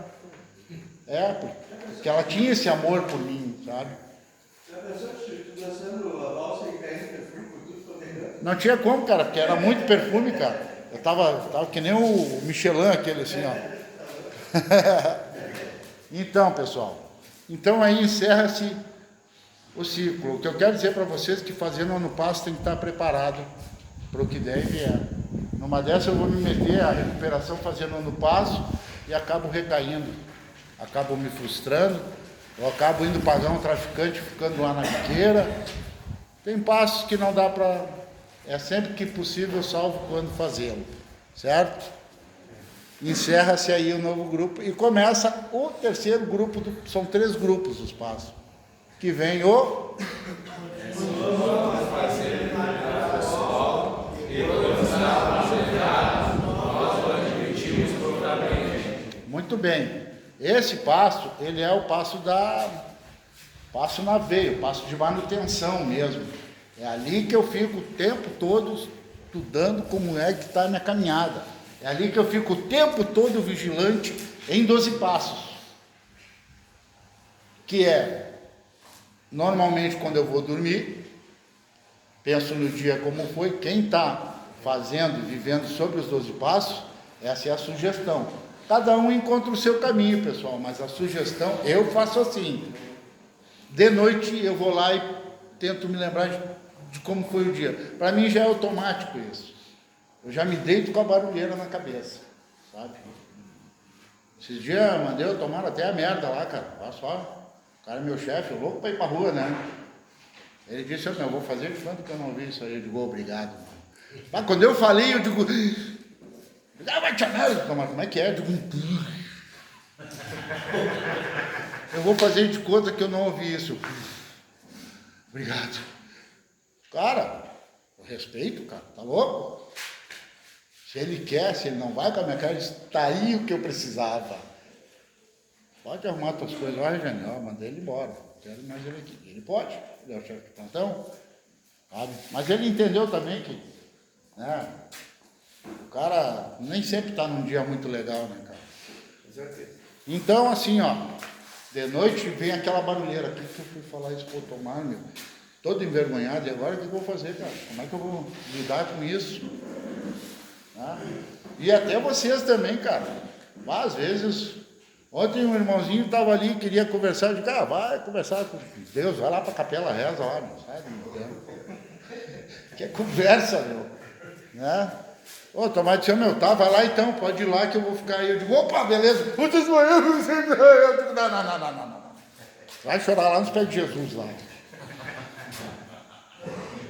Porque ela tinha esse amor por mim, sabe? Não tinha como, cara, porque era muito perfume, cara. Eu tava que nem o Michelin, aquele assim, Então, pessoal, aí encerra-se o ciclo. O que eu quero dizer para vocês é que fazendo ano passo tem que estar preparado para o que deve é. Numa dessa eu vou me meter a recuperação fazendo ano passo e acabo recaindo, acabo me frustrando, eu acabo indo pagar um traficante ficando lá na biqueira. Tem passos que não dá para... É sempre que possível, salvo quando fazê-lo, certo? Encerra-se aí o novo grupo e começa o terceiro grupo, são 3 grupos os passos, que vem o vamos fazer o sol, e quando está ajoelhados, nós o admitimos prontamente. Muito bem. Esse passo, ele é o passo na veia, o passo de manutenção mesmo. É ali que eu fico o tempo todo estudando como é que está a minha caminhada. É ali que eu fico o tempo todo vigilante em 12 passos. Que é, normalmente quando eu vou dormir, penso no dia como foi. Quem está fazendo e vivendo sobre os 12 passos, essa é a sugestão. Cada um encontra o seu caminho, pessoal, mas a sugestão, eu faço assim. De noite eu vou lá e tento me lembrar de como foi o dia. Para mim já é automático isso. Eu já me deito com a barulheira na cabeça, sabe? Esses dias eu mandei eu tomar até a merda lá, cara. Olha só, o cara é meu chefe, louco para ir pra rua, né? Ele disse, eu vou fazer de quanto que eu não vi isso aí? Eu digo, obrigado. Mas quando eu falei, eu digo, vai te merda, como é que é? Eu digo, eu vou fazer de conta que eu não ouvi isso. Obrigado. Cara, eu respeito, cara, tá louco? Se ele quer, se ele não vai com a minha cara, está aí o que eu precisava. Pode arrumar tuas coisas. Olha, Jânio, mandei ele embora. Não quero mais ele aqui. Ele pode, ele é o chefe de plantão, sabe? Mas ele entendeu também que, né, o cara nem sempre está num dia muito legal, né, cara? Com certeza. Então, assim, ó, de noite vem aquela barulheira. O que eu fui falar isso para o Tomar, meu? Todo envergonhado. E agora o que eu vou fazer, cara? Como é que eu vou lidar com isso? Ah, e até vocês também, cara. Às vezes, ontem um irmãozinho estava ali, queria conversar. Eu digo, vai conversar com Deus, vai lá para a capela, reza lá, meu, sai do meu tempo. Que é conversa, meu. Né? Ô, Tomás disse, tá, vai lá então, pode ir lá que eu vou ficar aí. Eu digo, opa, beleza. Eu digo, não. Vai chorar lá nos pés de Jesus lá.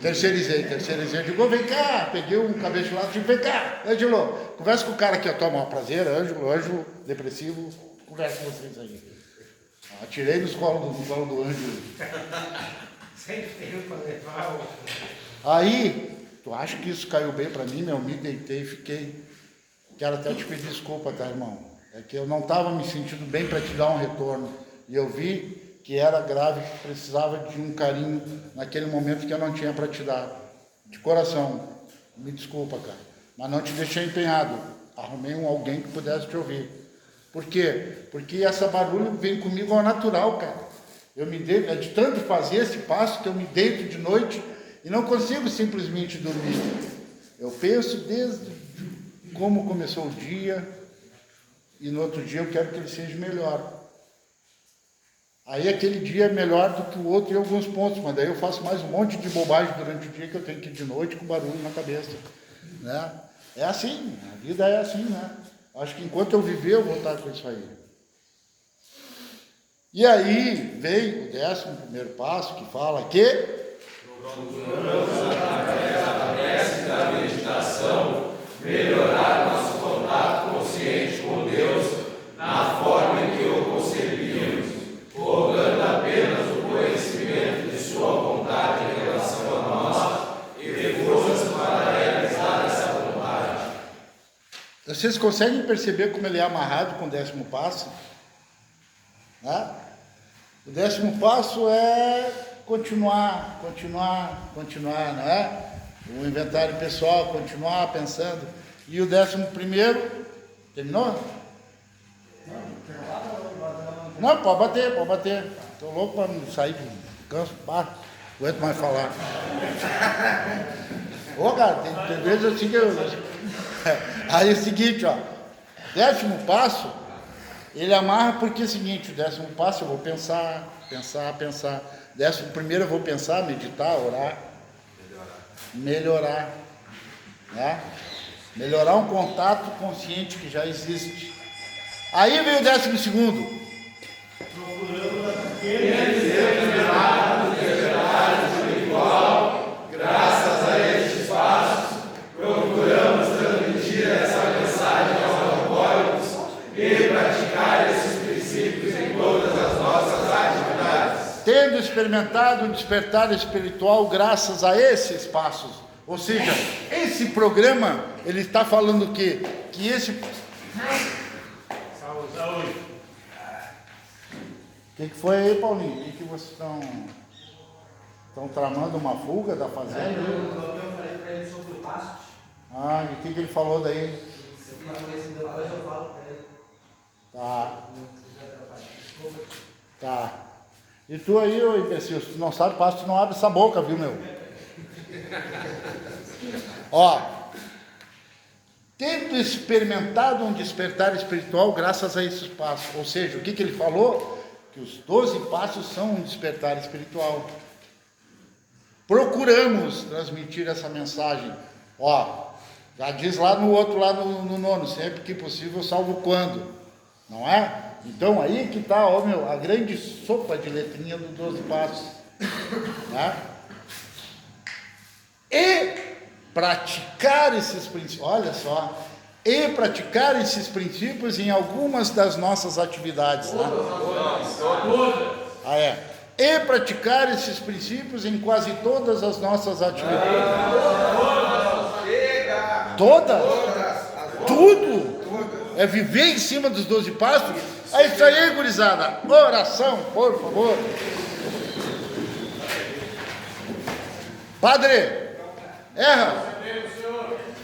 Terceirizei. Eu digo, vem cá, peguei um cabelo lá, digo, vem cá, Ângelo, conversa com o cara aqui, ó, toma, prazer, Ângelo, depressivo, conversa com vocês aí. Atirei no colo do Ângelo. Sempre tem para levar. Aí, tu acha que isso caiu bem pra mim, meu? Me deitei e fiquei. Quero até te pedir desculpa, tá, irmão? É que eu não estava me sentindo bem para te dar um retorno. E eu vi que era grave, que precisava de um carinho naquele momento que eu não tinha para te dar. De coração, me desculpa, cara. Mas não te deixei empenhado. Arrumei alguém que pudesse te ouvir. Por quê? Porque essa barulho vem comigo ao natural, cara. Eu me deito, é de tanto fazer esse passo que eu me deito de noite e não consigo simplesmente dormir. Eu penso desde como começou o dia e no outro dia eu quero que ele seja melhor. Aí aquele dia é melhor do que o outro em alguns pontos, mas daí eu faço mais um monte de bobagem durante o dia que eu tenho que ir de noite com barulho na cabeça, né? É assim, a vida é assim, né? Acho que enquanto eu viver eu vou estar com isso aí. E aí vem o 11º passo que fala que através da prece e da meditação, melhorar nosso contato consciente com Deus na forma em que o concebíamos, rogando apenas o conhecimento de sua vontade em relação a nós e forças para realizar essa vontade. Vocês conseguem perceber como ele é amarrado com o 10º passo? Né? O 10º passo é continuar, não é? O inventário pessoal, continuar pensando. E o 11º, terminou? Não, pode bater. Estou louco para sair do canso, não aguento mais falar. Ô, cara, tem vezes assim que eu... Aí é o seguinte, ó, 10º passo, ele amarra porque é o seguinte, o 10º passo eu vou pensar. 11º eu vou pensar, meditar, orar, melhorar, né? Melhorar um contato consciente que já existe. Aí vem o 12º. Graças a estes passos, procuramos transmitir essa mensagem aos alcoólicos e praticar esses princípios em todas as nossas atividades. tendo experimentado o despertar espiritual graças a esses passos. Ou seja, esse programa, ele está falando o quê? Que esse... Saúde. O que foi aí, Paulinho? O que vocês estão tramando uma fuga da fazenda? Eu falei para ele sobre o pasto. Ah, e o que ele falou daí? Depois eu falo para ele. Tá. E tu aí, ô imbecil, se tu não sabe pasto, tu não abre essa boca, viu, meu? Ó, tendo experimentado um despertar espiritual graças a esses passos. Ou seja, o que ele falou? Que os 12 passos são um despertar espiritual. Procuramos transmitir essa mensagem. Ó, já diz lá no outro, lá no nono, sempre que possível, salvo quando. Não é? Então aí que está, ó, meu, a grande sopa de letrinha dos 12 passos. Tá? E praticar esses princípios, olha só, e praticar esses princípios em algumas das nossas atividades, né? E praticar esses princípios em quase todas as nossas atividades. Todas? Tudo? É viver em cima dos 12 passos? É isso aí, gurizada. Oração, por favor. Padre, erra.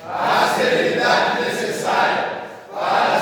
A serenidade necessária para